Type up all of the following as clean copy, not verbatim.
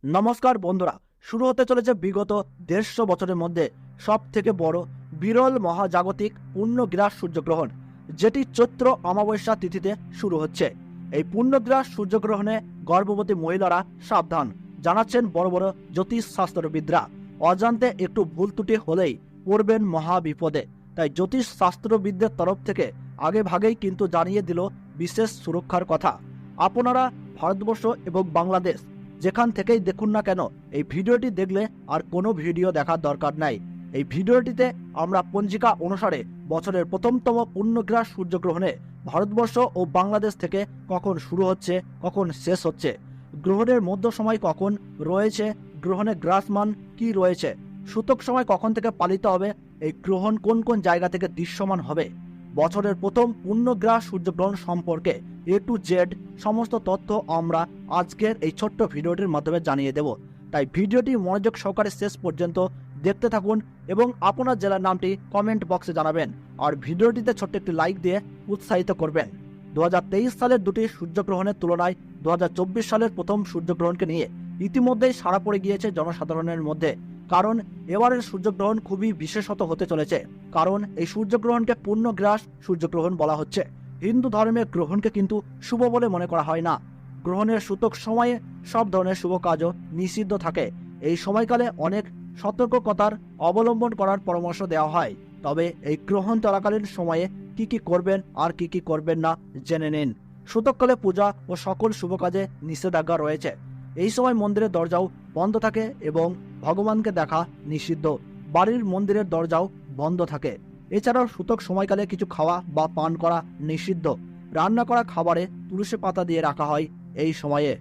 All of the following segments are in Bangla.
নমস্কার বন্ধুরা, শুরু হতে চলেছে বিগত 150 বছরের মধ্যে সব থেকে বড় বিরল মহাজাগতিক পূর্ণগ্রাস সূর্যগ্রহণ, যেটি চৈত্র অমাবস্যা তিথিতে শুরু হচ্ছে। এই পূর্ণগ্রাস সূর্যগ্রহণে গর্ভবতী মহিলারা সাবধান, জানাচ্ছেন বড় বড় জ্যোতিষ শাস্ত্রবিদরা। অজান্তে একটু ভুল ত্রুটি হলেই পড়বেন মহা বিপদে। তাই জ্যোতিষ শাস্ত্রবিদদের তরফ থেকে আগে ভাগেই কিন্তু জানিয়ে দিল বিশেষ সুরক্ষার কথা। আপনারা ভারতবর্ষ এবং বাংলাদেশ যেখান থেকেই দেখুন না কেন, এই ভিডিওটি দেখলে আর কোনো ভিডিও দেখার দরকার নাই। এই ভিডিওটিতে আমরা পঞ্জিকা অনুসারে বছরের প্রথমতম পূর্ণগ্রাস সূর্যগ্রহণে ভারতবর্ষ ও বাংলাদেশ থেকে কখন শুরু হচ্ছে, কখন শেষ হচ্ছে, গ্রহণের মধ্য সময় কখন রয়েছে, গ্রহণের গ্রাসমান কি রয়েছে, সূতক সময় কখন থেকে পালিত হবে, এই গ্রহণ কোন কোন জায়গা থেকে দৃশ্যমান হবে, বছরের প্রথম পূর্ণগ্রাস সূর্যগ্রহণ সম্পর্কে A to Z সমস্ত তথ্য আমরা আজকের এই ছোট্ট ভিডিওটির মাধ্যমে জানিয়ে দেব। তাই ভিডিওটি মনোযোগ সহকারে শেষ পর্যন্ত দেখতে থাকুন এবং আপনার জেলার নামটি কমেন্ট বক্সে জানাবেন। আর ভিডিওটিতে ছোট্ট একটি লাইক দিয়ে উৎসাহিত করবেন। 2023 সালের দুটি সূর্যগ্রহণের তুলনায় 2024 সালের প্রথম সূর্যগ্রহণকে নিয়ে ইতিমধ্যেই সাড়া পড়ে গিয়েছে জনসাধারণের মধ্যে। কারণ এবারের সূর্যগ্রহণ খুবই বিশেষত হতে চলেছে। কারণ এই সূর্যগ্রহণকে পূর্ণগ্রাস সূর্যগ্রহণ বলা হচ্ছে। হিন্দু ধর্মের গ্রহণকে কিন্তু শুভ বলে মনে করা হয় না। গ্রহণের সূতক সময়ে সব ধরনের শুভ কাজও নিষিদ্ধ থাকে। এই সময়কালে অনেক সতর্কতার অবলম্বন করার পরামর্শ দেওয়া হয়। তবে এই গ্রহণ চলাকালীন সময়ে কি কি করবেন আর কি কি করবেন না জেনে নিন। সূতককালে পূজা ও সকল শুভ কাজে নিষেধাজ্ঞা রয়েছে। এই সময় মন্দিরের দরজাও বন্ধ থাকে এবং ভগবানকে দেখা নিষিদ্ধ। বাড়ির মন্দিরের দরজাও বন্ধ থাকে। এছাড়াও সূতক সময়কালে কিছু খাওয়া বা পান করা নিষিদ্ধ। রান্না করা খাবারে তুলসী পাতা দিয়ে রাখা হয় এই সময়ে।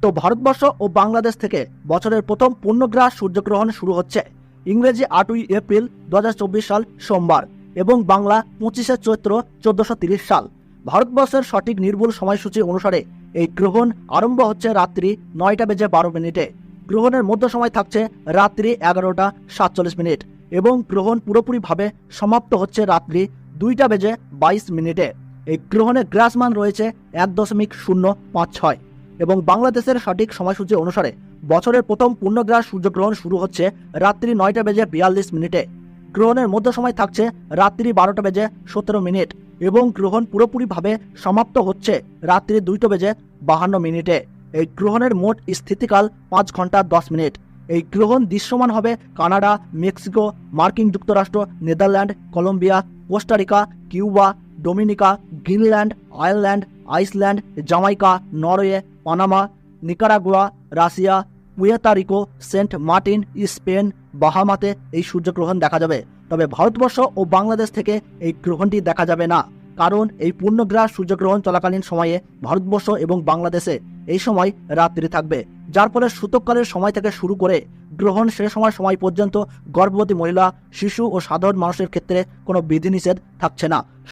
তো ভারতবর্ষ ও বাংলাদেশ থেকে বছরের প্রথম পূর্ণগ্রাস সূর্যগ্রহণ শুরু হচ্ছে ইংরেজি 8ই এপ্রিল 2024 সাল সোমবার এবং বাংলা 25শে চৈত্র 1430 সাল। ভারতবর্ষের সঠিক নির্ভুল সময়সূচি অনুসারে এই গ্রহণ আরম্ভ হচ্ছে রাত্রি 9:12। গ্রহণের মধ্য সময় থাকছে রাত্রি 11:47 এবং গ্রহণ পুরোপুরিভাবে সমাপ্ত হচ্ছে রাত্রি 2:22। এই গ্রহণের গ্রাসমান রয়েছে 1.056 এবং বাংলাদেশের সঠিক সময়সূচি অনুসারে বছরের প্রথম পূর্ণগ্রাস সূর্যগ্রহণ শুরু হচ্ছে রাত্রি 9:42। গ্রহণের মধ্য সময় থাকছে রাত্রি 12:17 এবং গ্রহণ পুরোপুরিভাবে সমাপ্ত হচ্ছে রাত্রি 2:52। এই গ্রহণের মোট স্থিতিকাল 5 ঘন্টা 10 মিনিট। এই গ্রহণ দৃশ্যমান হবে কানাডা, মেক্সিকো, মার্কিন যুক্তরাষ্ট্র, Netherland, Colombia, Costa Rica, Cuba, Dominica, Greenland, Ireland, Iceland, Jamaica, Norway, Panama, Nicaragua, Russia, Puerto, Saint Martin, Spain, বাহামাতে এই সূর্যগ্রহণ দেখা যাবে। তবে ভারতবর্ষ ও বাংলাদেশ থেকে এই গ্রহণটি দেখা যাবে না। কারণ এই পূর্ণগ্রাস সূর্যগ্রহণ চলাকালীন সময়ে ভারতবর্ষ এবং বাংলাদেশে এই সময় রাত্রি থাকবে, যার ফলে সূতককালের সময় থেকে শুরু করে গ্রহণ শেষ হওয়ার সময় পর্যন্ত গর্ভবতী মহিলা, শিশু ও সাধারণ মানুষের ক্ষেত্রে কোনো বিধিনিষেধ থাকছে না।